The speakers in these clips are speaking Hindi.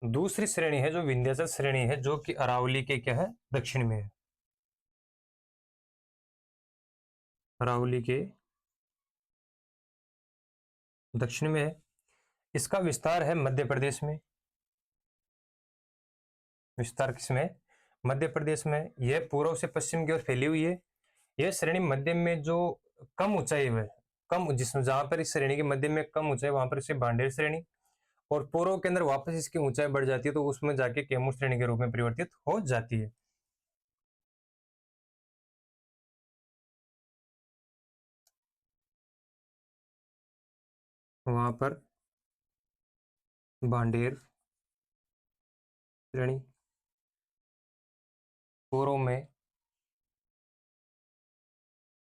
दूसरी श्रेणी है जो विंध्याचल श्रेणी है, जो कि अरावली के क्या है, दक्षिण में है। अरावली के दक्षिण में है। इसका विस्तार है मध्य प्रदेश में। विस्तार किसमें? मध्य प्रदेश में। यह पूर्व से पश्चिम की ओर फैली हुई है। यह श्रेणी मध्य में जो कम ऊंचाई है, कम जिसमें जहां पर इस श्रेणी के मध्य में कम ऊंचाई, वहां पर इसे भांडेर श्रेणी, और पूर्व के अंदर वापस इसकी ऊंचाई बढ़ जाती है तो उसमें जाके कैमूर श्रेणी के रूप में परिवर्तित हो जाती है। वहां पर भांडेर श्रेणी पूर्व में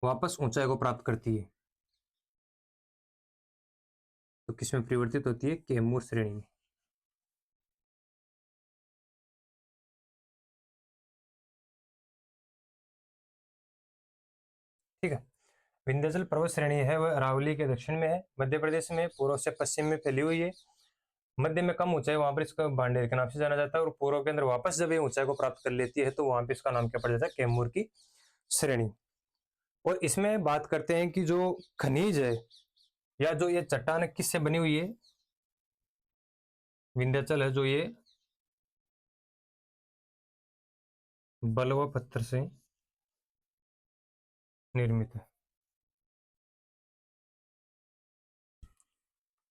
वापस ऊंचाई को प्राप्त करती है तो किसमें परिवर्तित होती है? कैमूर श्रेणी में। ठीक है। विंध्याचल पर्वत श्रेणी है वह अरावली के दक्षिण में है, मध्य प्रदेश में, पूर्व से पश्चिम में फैली हुई है। मध्य में कम ऊंचाई, वहां पर इसका भांडेर के नाम से जाना जाता है, और पूर्व के अंदर वापस जब ये ऊंचाई को प्राप्त कर लेती है तो वहां पे इसका नाम क्या पड़ जाता है? कैमूर की श्रेणी। और इसमें बात करते हैं कि जो खनिज है या जो ये चट्टान किससे बनी हुई है? विंध्याचल है जो ये बलुआ पत्थर से निर्मित है।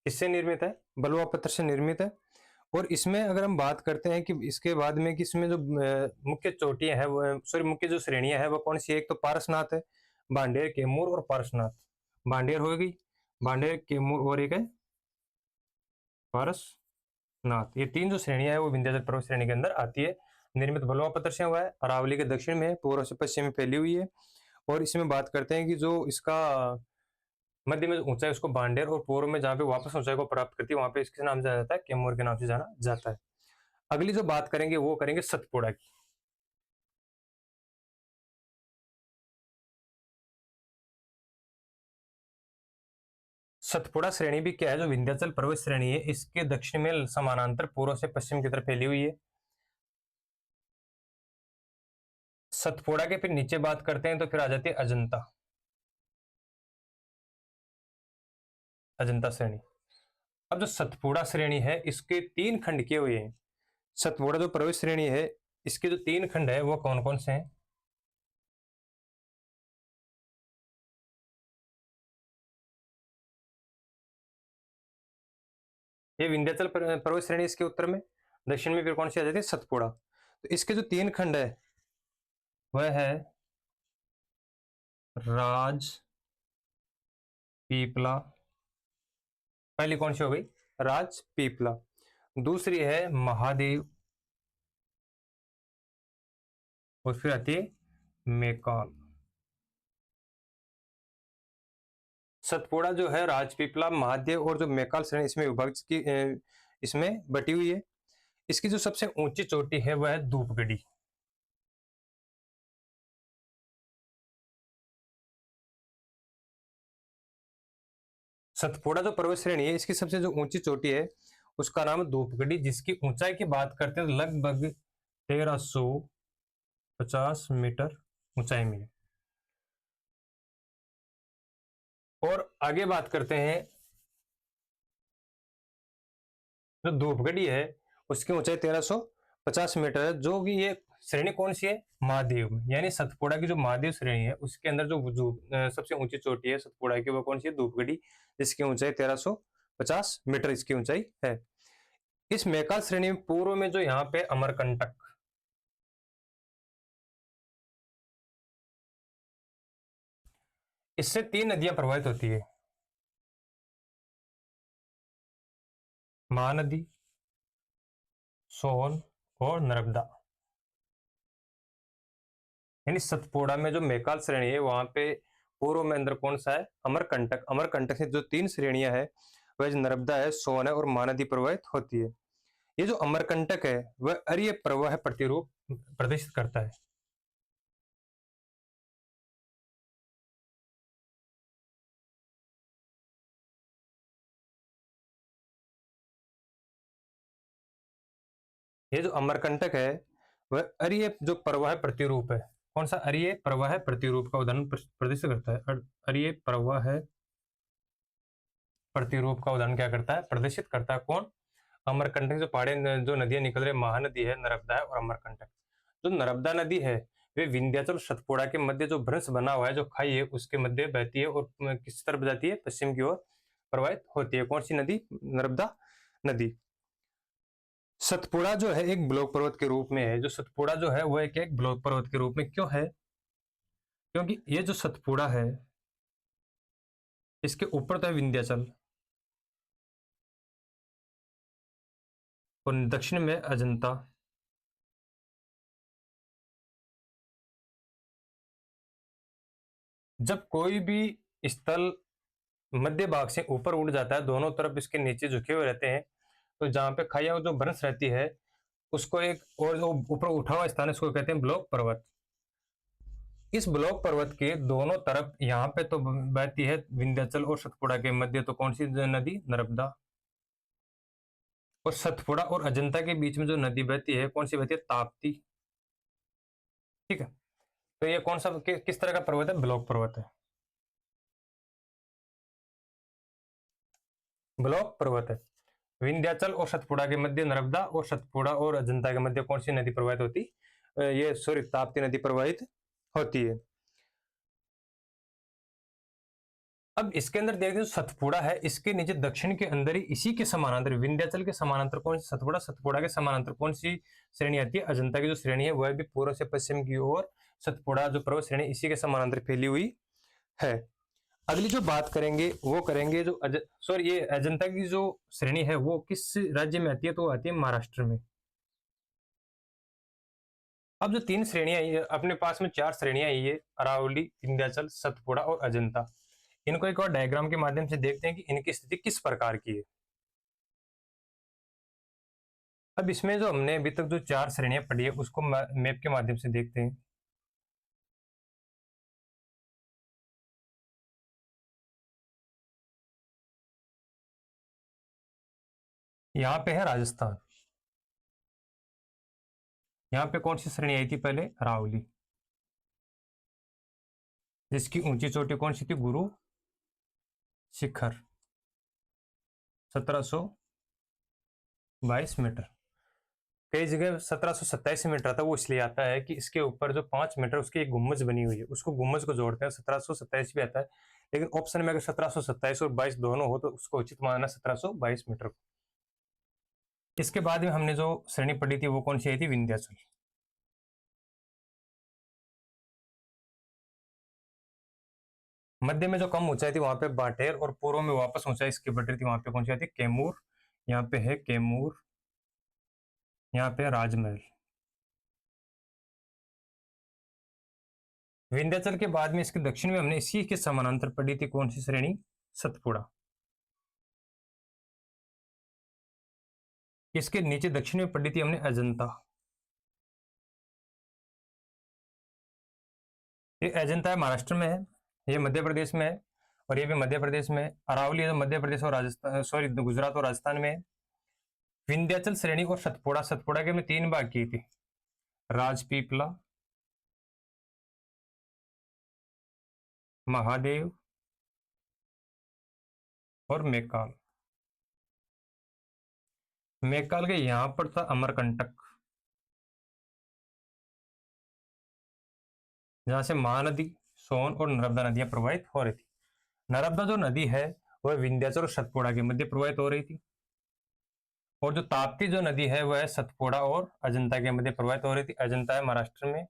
किससे निर्मित है? बलुआ पत्थर से निर्मित है। और इसमें अगर हम बात करते हैं कि इसके बाद में कि इसमें जो मुख्य चोटियां है, वो सॉरी मुख्य जो श्रेणियां है वो कौन सी है? एक तो पारसनाथ है, भांडेर, कैमूर और पारसनाथ। भांडेर हो गई, भांडेर, कैमूर और एक है पारसनाथ। ये तीन जो श्रेणियां है वो विंध्याचल पर्वत श्रेणी के अंदर आती है। निर्मित बलुआ पत्थर से हुआ है, अरावली के दक्षिण में है, पूर्व से पश्चिम में फैली हुई है। और इसमें बात करते हैं कि जो इसका मध्य में ऊंचाई उसको भांडेर, और पूर्व में जहां पे वापस ऊंचाई को प्राप्त करती है वहां पे इसके नाम से जाना जाता है, कैमूर के नाम से जाना जाता है। अगली जो बात करेंगे वो करेंगे सतपुड़ा की। सतपुड़ा श्रेणी भी क्या है? जो विंध्याचल पर्वत श्रेणी है इसके दक्षिण में समानांतर पूर्व से पश्चिम की तरफ फैली हुई है। सतपुड़ा के फिर नीचे बात करते हैं तो फिर आ जाती है अजंता। अजंता श्रेणी। अब जो सतपुड़ा श्रेणी है इसके तीन खंड किए हुए हैं। सतपुड़ा जो पर्वत श्रेणी है इसके जो तीन खंड है वो कौन कौन से हैं? ये विंध्याचल पर्वत श्रेणी इसके उत्तर में, दक्षिण में फिर कौन सी आ जाती है? सतपुड़ा। तो इसके जो तीन खंड है वह है राज पीपला। पहली कौन सी हो गई? राज पीपला। दूसरी है महादेव, और फिर आती है मेकाल। सतपुड़ा जो है राजपीपला, महादेव और जो मेकाल श्रेणी इसमें विभाजित की इसमें बटी हुई है। इसकी जो सबसे ऊंची चोटी है वह है धूपगढ़ी। सतपुड़ा जो पर्वत श्रेणी है इसकी सबसे जो ऊंची चोटी है उसका नाम है धूपगढ़ी, जिसकी ऊंचाई की बात करते हैं तो लगभग 1350 मीटर ऊंचाई में है। और आगे बात करते हैं जो धूपगढ़ी है उसकी ऊंचाई 1350 मीटर है, जो कि ये श्रेणी कौन सी है? महादेव में। यानी सतपुड़ा की जो महादेव श्रेणी है उसके अंदर जो सबसे ऊंची चोटी है सतपुड़ा की वो कौन सी है? धूपगढ़ी, जिसकी ऊंचाई 1350 मीटर इसकी ऊंचाई है। इस मैकाल श्रेणी में पूर्व में जो यहाँ पे अमरकंटक, इससे तीन नदियां प्रवाहित होती है, महानदी, सोन और नर्मदा। यानी सतपुड़ा में जो मैकाल श्रेणी है वहां पे पूर्व में अंदर कौन सा है? अमरकंटक। अमरकंटक से जो तीन श्रेणियां है वह नर्मदा है, सोन है और महानदी प्रवाहित होती है। ये जो अमरकंटक है वह अरीय प्रवाह प्रतिरूप प्रदर्शित करता है। ये जो अमरकंटक है वह अरीय जो प्रवाह प्रतिरूप है। कौन सा? अरीय प्रवाह प्रतिरूप का उदाहरण प्रदर्शित करता है। अरीय प्रवाह प्रतिरूप का उदाहरण क्या करता है? प्रदर्शित करता है। कौन? अमरकंटक। जो पहाड़ी जो नदियां निकल रही, महानदी है, नर्मदा है और अमरकंटक। जो नर्मदा नदी है वे विंध्याचल सतपुड़ा के मध्य जो भ्रंश बना हुआ है, जो खाई है, उसके मध्य बहती है और किस तरफ जाती है? पश्चिम की ओर प्रवाहित होती है। कौन सी नदी? नर्मदा नदी। सतपुड़ा जो है एक ब्लॉक पर्वत के रूप में है। जो सतपुड़ा जो है वो एक ब्लॉक पर्वत के रूप में क्यों है? क्योंकि ये जो सतपुड़ा है इसके ऊपर तो है विंध्याचल और दक्षिण में अजंता। जब कोई भी स्थल मध्य भाग से ऊपर उठ जाता है, दोनों तरफ इसके नीचे झुके हुए रहते हैं, तो जहां पे खाइया जो बरस रहती है उसको एक और जो ऊपर उठा हुआ स्थान है उसको कहते हैं ब्लॉक पर्वत। इस ब्लॉक पर्वत के दोनों तरफ यहाँ पे तो बहती है विंध्याचल और सतपुड़ा के मध्य तो कौन सी नदी? नर्मदा। और सतपुड़ा और अजंता के बीच में जो नदी बहती है कौन सी बहती है? ताप्ती। ठीक है, तो ये कौन सा किस तरह का पर्वत है? ब्लॉक पर्वत है। ब्लॉक पर्वत है। विंध्याचल और सतपुड़ा के मध्य नर्मदा और सतपुड़ा और अजंता के मध्य कौन सी नदी प्रवाहित होती? ये सॉरी ताप्ती नदी प्रवाहित होती है। अब इसके अंदर देखते हैं सतपुड़ा है, इसके नीचे दक्षिण के अंदर ही इसी के समानांतर विंध्याचल के समानांतर कौन सी? सतपुड़ा। सतपुड़ा के समानांतर कौन सी श्रेणी आती है? अजंता की जो श्रेणी है वह भी पूर्व से पश्चिम की ओर सतपुड़ा जो पर्वत श्रेणी इसी के समानांतर फैली हुई है। अगली जो बात करेंगे वो करेंगे जो सॉरी ये अजंता की जो श्रेणी है वो किस राज्य में आती है? तो आती है महाराष्ट्र में। अब जो तीन श्रेणियां अपने पास में चार श्रेणियां ये अरावली, विंध्याचल, सतपुड़ा और अजंता, इनको एक और डायग्राम के माध्यम से देखते हैं कि इनकी स्थिति किस प्रकार की है। अब इसमें जो हमने अभी तक जो चार श्रेणियां पढ़ी है उसको मैप के माध्यम से देखते हैं। यहाँ पे है राजस्थान। यहाँ पे कौन सी श्रेणी आई थी? पहले अरावली, जिसकी ऊंची चोटी कौन सी थी? गुरु शिखर, 1722 मीटर। कई जगह 1727 मीटर आता है, वो इसलिए आता है कि इसके ऊपर जो 5 मीटर उसकी एक गुम्बज बनी हुई है, उसको गुम्बज को जोड़ते हैं। 1727 भी आता है, लेकिन ऑप्शन में अगर 1727 और 22 दोनों हो तो उसको उचित माना 1722 मीटर को। इसके बाद में हमने जो श्रेणी पढ़ी थी वो कौन सी आई थी? विंध्याचल। मध्य में जो कम ऊंचाई थी वहां पे बाटेर और पूर्व में वापस ऊंचाई इसकी बढ़ रही थी, वहां पे कौन सी आती? कैमूर। यहाँ पे है कैमूर, यहाँ पे राजमहल। विंध्याचल के बाद में इसके दक्षिण में हमने इसी के समानांतर पढ़ी थी कौन सी श्रेणी? सतपुड़ा। इसके नीचे दक्षिण में पढ़ी थी हमने अजंता। ये अजंता है महाराष्ट्र में है, ये मध्य प्रदेश में है और ये भी मध्य प्रदेश में है। अरावली है मध्य प्रदेश और राजस्थान, सॉरी गुजरात और राजस्थान में है। विंध्याचल श्रेणी और सतपुड़ा, सतपुड़ा के में तीन भाग की थी, राजपीपला, महादेव और मेकाल। मेकाल के यहां पर था अमरकंटक, जहां से महानदी, सोन और नर्मदा नदियां प्रवाहित हो रही थी। नर्मदा जो नदी है वह विंध्याचल और सतपुड़ा के मध्य प्रवाहित हो रही थी, और जो ताप्ती जो नदी है वह सतपुड़ा और अजंता के मध्य प्रवाहित हो रही थी। अजंता है महाराष्ट्र में,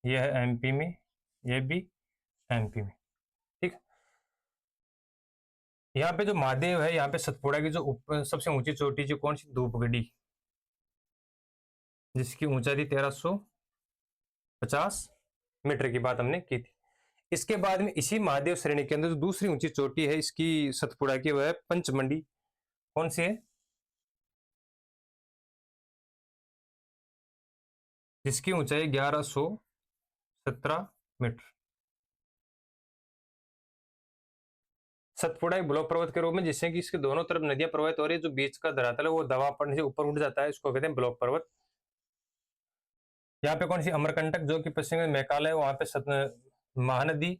यह है एमपी में, यह भी एमपी में। ठीक, यहाँ पे जो महादेव है, यहाँ पे सतपुड़ा की जो सबसे ऊंची चोटी जो कौन सी? धूपगढ़ी, जिसकी ऊंचाई थी 1350 मीटर की बात हमने की थी। इसके बाद में इसी महादेव श्रेणी के अंदर जो दूसरी ऊंची चोटी है इसकी सतपुड़ा की, वह है पंचमंडी। कौन सी है? जिसकी ऊंचाई 1117 मीटर। सतपुड़ा एक ब्लॉक पर्वत के रूप में, जिससे कि इसके दोनों तरफ नदियां प्रवाहित हो रही है, जो बीच का धरातल है वो दबाव पड़ने से ऊपर उठ जाता है, इसको कहते हैं ब्लॉक पर्वत। यहाँ पे कौन सी अमरकंटक जो कि पश्चिम में मैकाल है, वहां पे महानदी,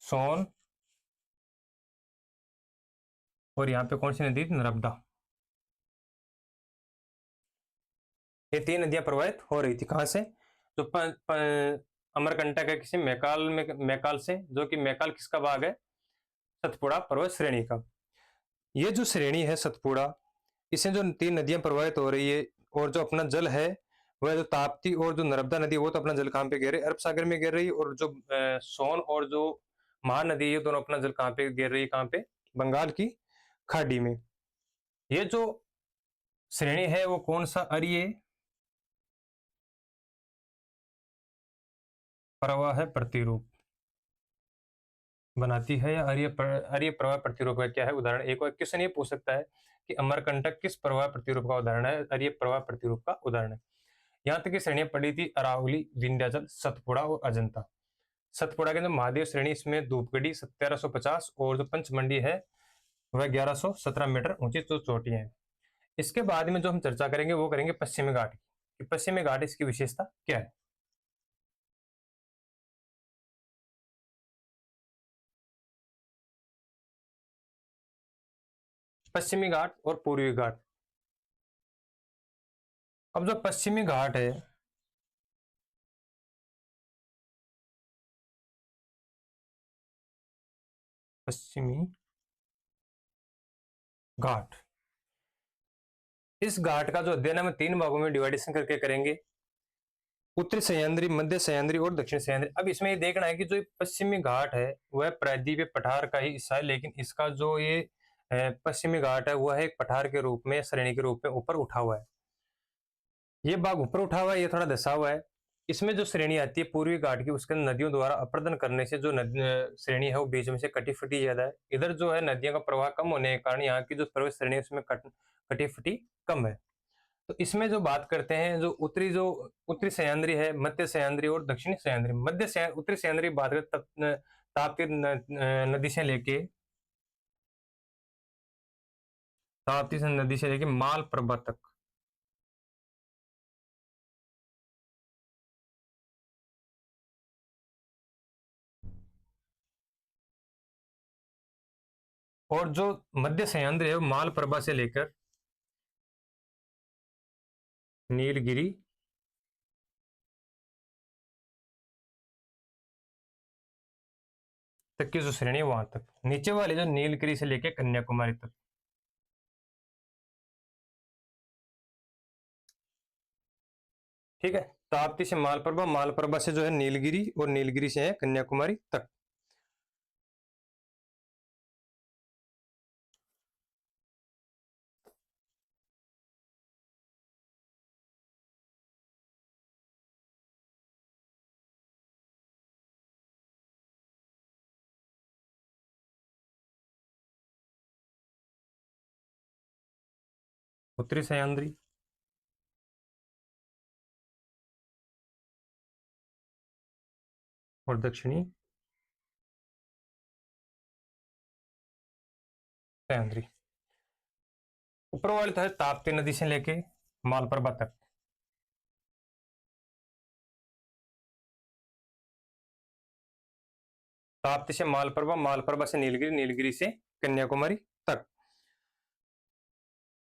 सोन, और यहाँ पे कौन सी नदी, नर्मदा। ये तीन नदियां प्रवाहित हो रही थी कहां से, जो अमरकंटक है किसी मैकाल में, मैकाल से, जो कि मैकाल किसका भाग है, सतपुड़ा पर्वत श्रेणी का। ये जो श्रेणी है सतपुड़ा, इससे जो तीन नदियां प्रवाहित हो रही है, और जो अपना जल है वह जो ताप्ती और जो नर्मदा नदी, वो तो अपना जल कहाँ पे गिर रही है, अरब सागर में गिर रही है, और जो सोन और जो महानदी, ये दोनों अपना जल कहाँ पे गिर रही है, कहाँ पे, बंगाल की खाड़ी में। ये जो श्रेणी है वो कौन सा अरीय प्रवाह प्रतिरूप बनाती है, या अरीय प्रवाह प्रतिरूप का क्या है उदाहरण। एक और क्वेश्चन ये पूछ सकता है कि अमरकंटक किस प्रवाह प्रतिरूप का उदाहरण है, अरीय प्रवाह प्रतिरूप का उदाहरण है। यहाँ तक की श्रेणियां पड़ी थी अरावली, विंध्याचल, सतपुड़ा और अजंता। सतपुड़ा के जो महादेव श्रेणी, इसमें धूपगढ़ी 1750 और जो पंचमंडी है वह 1117 मीटर ऊंची जो चोटियां हैं। इसके बाद में जो हम चर्चा करेंगे वो करेंगे पश्चिमी घाट की, पश्चिमी घाट इसकी विशेषता क्या है। पश्चिमी घाट और पूर्वी घाट। अब जो पश्चिमी घाट है, पश्चिमी घाट, इस घाट का जो अध्ययन हम तीन भागों में डिवाइडेशन करके करेंगे, उत्तरी सह्याद्री, मध्य सह्याद्री और दक्षिण सह्याद्री। अब इसमें ये देखना है कि जो पश्चिमी घाट है वह प्रायद्वीपीय पठार का ही हिस्सा है, लेकिन इसका जो ये पश्चिमी घाट है वह एक पठार के रूप में, श्रेणी के रूप में ऊपर उठा हुआ है। ये भाग ऊपर उठा हुआ है, ये थोड़ा धसा हुआ है। इसमें जो श्रेणी आती है पूर्वी घाट की, उसके नदियों द्वारा अपर्दन करने से जो श्रेणी है वो बीच में से कटी फटी ज्यादा है। इधर जो है नदियों का प्रवाह कम होने के कारण यहाँ की जो पर्वत श्रेणी है उसमें कटी फटी कम है। तो इसमें जो बात करते हैं, जो उत्तरी सह्याद्री है, मध्य सह्याद्री और दक्षिणी सह्याद्री। उत्तरी सह्याद्री बात करते ताप्ती नदी से लेके, ताप्ती नदी से लेके मालप्रभा तक, और जो मध्य सह्याद्री है वो मालप्रभा से लेकर नीलगिरी तक की जो श्रेणी है वहां तक, नीचे वाले जो नीलगिरी से लेकर कन्याकुमारी तक। ठीक है, ताप्ती से मालप्रभा, मालप्रभा से जो है नीलगिरी, और नीलगिरी से है कन्याकुमारी तक। उत्तरी सह्याद्री और दक्षिणी सह्याद्री। ऊपर वाले तो है ताप्ती नदी से लेके मालप्रभा तक। ताप्ती से मालप्रभा, मालप्रभा से नीलगिरी, नीलगिरी से कन्याकुमारी तक।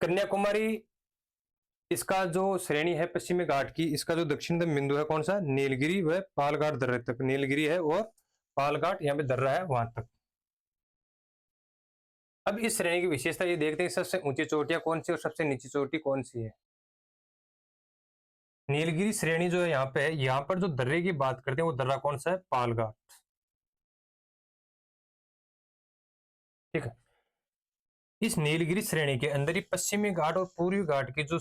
कन्याकुमारी, इसका जो श्रेणी है पश्चिमी घाट की, इसका जो दक्षिणतम बिंदु है कौन सा, नीलगिरी व पालघाट दर्रे तक। नीलगिरी है और पालघाट यहाँ पे दर्रा है वहां तक। अब इस श्रेणी की विशेषता ये देखते हैं सबसे ऊंची चोटियां कौन सी और सबसे नीची चोटी कौन सी है। नीलगिरी श्रेणी जो है यहाँ पे है, यहाँ पर जो दर्रे की बात करते हैं वो दर्रा कौन सा है, पालघाट। ठीक है, इस नीलगिरी श्रेणी के अंदर ही पश्चिमी घाट और पूर्वी घाट की जो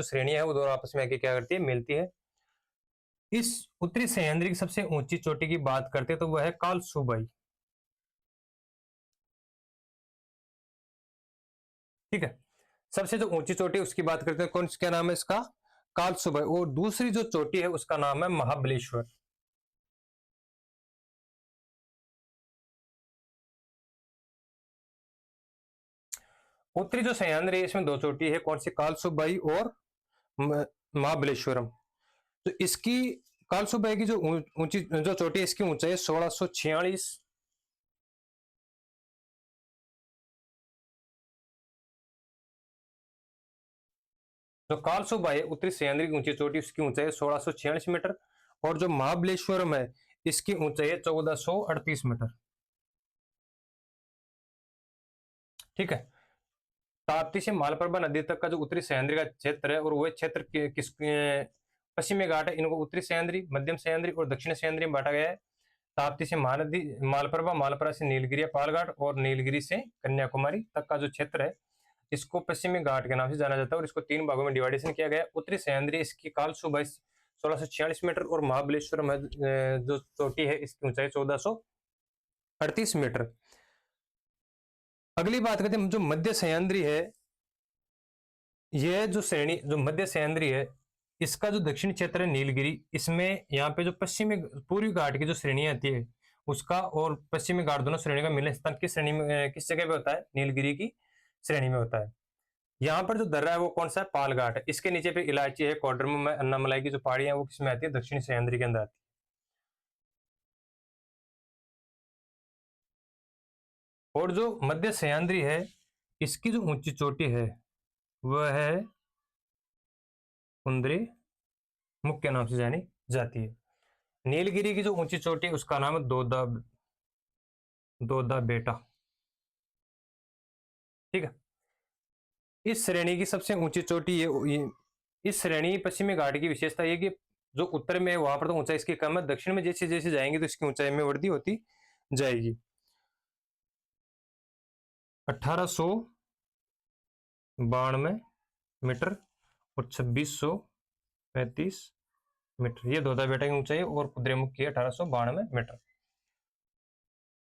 श्रेणी है वो दोनों आपस में आके क्या करती है, मिलती है। इस उत्तरी सह्याद्री की सबसे ऊंची चोटी की बात करते हैं तो वह है कालसूबाई। ठीक है, सबसे जो ऊंची चोटी है उसकी बात करते हैं, कौन क्या नाम है इसका, कालसूबाई। और दूसरी जो चोटी है उसका नाम है महाबलेश्वर। उत्तरी जो सह्याद्री है इसमें दो चोटी है, कौन सी, कालसुबाई और महाबलेश्वरम। तो इसकी कालसुबाई की जो ऊंची जो चोटी है इसकी ऊंचाई 1646, जो कालसुबाई है उत्तरी सह्याद्री की ऊंची चोटी उसकी ऊंचाई है 1646 मीटर, और जो महाबलेश्वरम है इसकी ऊंचाई है 1438 मीटर। ठीक है। ताप्ती से मालप्रभा नदी तक का जो उत्तरी सह्याद्री का क्षेत्र है, और वह क्षेत्र किस पश्चिमी घाट है, इनको उत्तरी सह्याद्री, मध्यम सह्याद्री और दक्षिण सह्याद्री में बांटा गया है। ताप्ती से महानदी, मालप्रभा, मालपुरा से नीलगिरी पालघाट और नीलगिरी से कन्याकुमारी तक का जो क्षेत्र है इसको पश्चिमी घाट के नाम से जाना जाता है, और इसको तीन भागों में डिवाइडेशन किया गया है। उत्तरी सह्याद्री इसकी कालसुबाई 1646 मीटर, और महाबलेश्वर जो चोटी है इसकी ऊंचाई 1438 मीटर। अगली बात करते हैं जो मध्य सह्याद्री है, यह जो श्रेणी जो मध्य सह्याद्री है इसका जो दक्षिणी क्षेत्र है नीलगिरी, इसमें यहाँ पे जो पश्चिमी पूर्वी घाट की जो श्रेणी आती है उसका और पश्चिमी घाट दोनों श्रेणी का मिलन स्थान किस श्रेणी में, किस जगह पे होता है, नीलगिरी की श्रेणी में होता है। यहाँ पर जो दर्रा है वो कौन सा है, पालघाट है। इसके नीचे पे इलायची है, कोडरम में अन्नामलाई की जो पहाड़ियां वो किसमें आती है, दक्षिणी सह्याद्री के अंदर आती है। और जो मध्य सह्याद्री है इसकी जो ऊंची चोटी है वह है कुंद्री मुख्य नाम से जानी जाती है। नीलगिरी की जो ऊंची चोटी है उसका नाम है दोदा, दोदा बेटा। ठीक है। इस श्रेणी की सबसे ऊंची चोटी ये इस श्रेणी पश्चिमी घाट की विशेषता ये कि जो उत्तर में है वहां पर तो ऊंचाई इसकी कम है, दक्षिण में जैसे जैसे जाएंगे तो इसकी ऊंचाई में वृद्धि होती जाएगी। 1892 मीटर और 2635 मीटर, ये दोदा बेटा की ऊंचाई, और कुद्रेमुख की 1892 मीटर।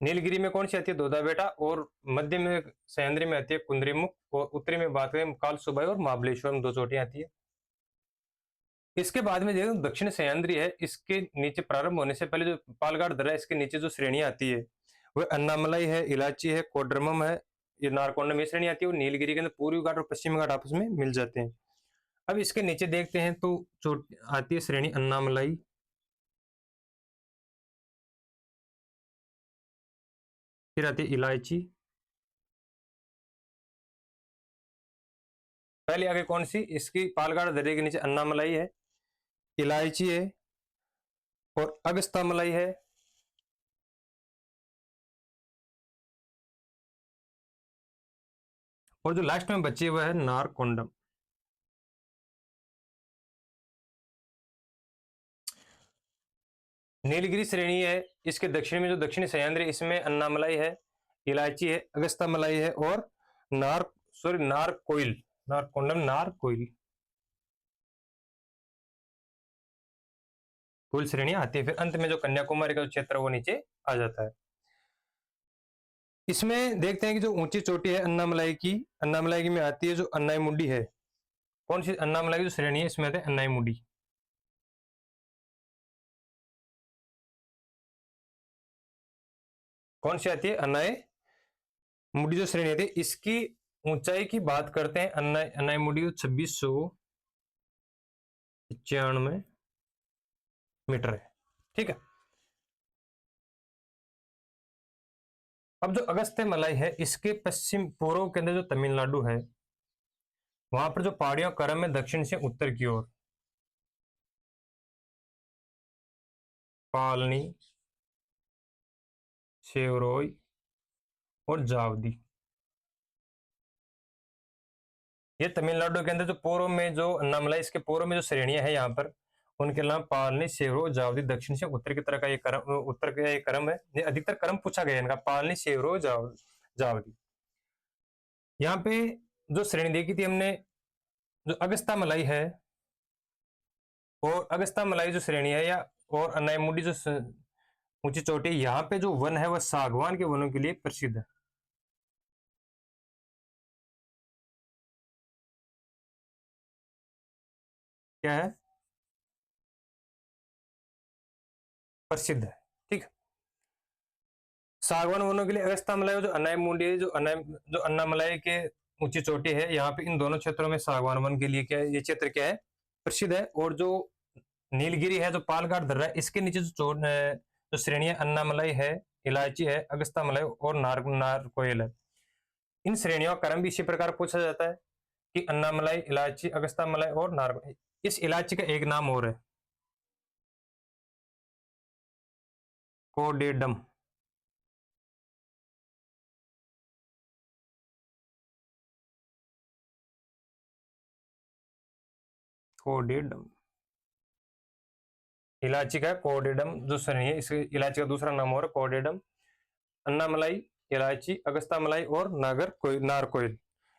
नीलगिरी में कौन सी आती है, दोदा बेटा, और मध्य में सह्याद्री में आती है कुंद्रेमुख, और उत्तरी में बात करें कालसुबाई और महाबलेश्वर में दो चोटियां आती है। इसके बाद में देखो दक्षिण सह्याद्री है, इसके नीचे प्रारंभ होने से पहले जो पालघाट दर्रा है इसके नीचे जो श्रेणियां आती है वह अन्नामलाई है, इलाची है, कोडरमम है, ये नारकोंडम ये श्रेणी आती है, और नीलगिरी के अंदर पूर्वी घाट और पश्चिमी घाट आपस में मिल जाते हैं। अब इसके नीचे देखते हैं तो चोट आती है श्रेणी अन्नामलाई, फिर आती है इलायची, पहले आगे कौन सी, इसकी पालघाट दर्रे के नीचे अन्नामलाई है, इलायची है और अगस्ता मलाई है, और जो लास्ट में बची हुआ है नारकोंडम। नीलगिरी श्रेणी है, इसके दक्षिण में जो दक्षिणी सह्याद्री इसमें अन्नामलाई है, इलायची है, अगस्ता मलाई है, और नारकोइल, नारकोंडम, नारकोइल, कुल श्रेणियां आती है। फिर अंत में जो कन्याकुमारी का क्षेत्र वो नीचे आ जाता है। इसमें देखते हैं कि जो ऊंची चोटी है अन्नामलाई की, अन्नामलाई की में आती है जो अन्नाई मुंडी है, कौन सी अन्नामलाई की जो श्रेणी है इसमें आते हैं अन्नाई मुंडी। कौन सी आती है, अन्नाई मुंडी जो श्रेणी आती है, इसकी ऊंचाई की बात करते हैं, अन्नाई अन्नाई मुंडी 2695 मीटर है। ठीक है। अब जो अगस्त्य मलाई है इसके पश्चिम पूर्व के अंदर जो तमिलनाडु है वहां पर जो पहाड़ियों का क्रम है दक्षिण से उत्तर की ओर, पालनी, शेवरोई और जावदी, ये तमिलनाडु के अंदर जो पूर्व में जो अन्नामलाई इसके पूर्व में जो श्रेणियां है यहाँ पर उनके नाम पालनी, शेवरो, जावदी, दक्षिण से उत्तर की तरह का ये क्रम, उत्तर का ये क्रम है। ये अधिकतर क्रम पूछा गया है इनका, पालनी, शेवरो, जावदी। यहाँ पे जो श्रेणी देखी थी हमने, जो अगस्ता मलाई है और अगस्ता मलाई जो श्रेणी है या और अनाईमुडी जो ऊंची चोटी, यहाँ पे जो वन है वह सागवान के वनों के लिए प्रसिद्ध है। क्या है, प्रसिद्ध है। ठीक है। सागवान वनों के लिए अगस्ता मलाई जो अनाई मुंडी है, जो अन्नामलाई के ऊंची चोटी है। यहाँ पे इन दोनों क्षेत्रों में सागवान वन के लिए क्या है, ये क्षेत्र क्या है, प्रसिद्ध है। और जो नीलगिरी है, जो पालघाट दर्रा है, इसके नीचे जो श्रेणियां अन्नामलाई है, इलायची है, अगस्ता मलाई और नारकोयल है। इन श्रेणियों का क्रम भी इसी प्रकार पूछा जाता है कि अन्नामलाई, इलायची, अगस्ता मलाई और नार। इस इलायची का एक नाम और है, कोडेडम। कोडेडम इलायची का कोडेडम जो श्रेणी है, इस इलायची का दूसरा नाम और कोडेडम। अन्नामलाई, इलायची, अगस्ता मलाई और नारकोयल,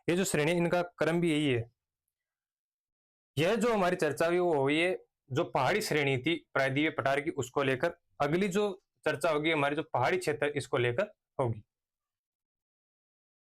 ये जो श्रेणी, इनका क्रम भी यही है। यह जो हमारी चर्चा हुई वो हुई है जो पहाड़ी श्रेणी थी प्रायद्वीपीय पठार की, उसको लेकर। अगली जो चर्चा होगी हमारी जो पहाड़ी क्षेत्र, इसको लेकर होगी।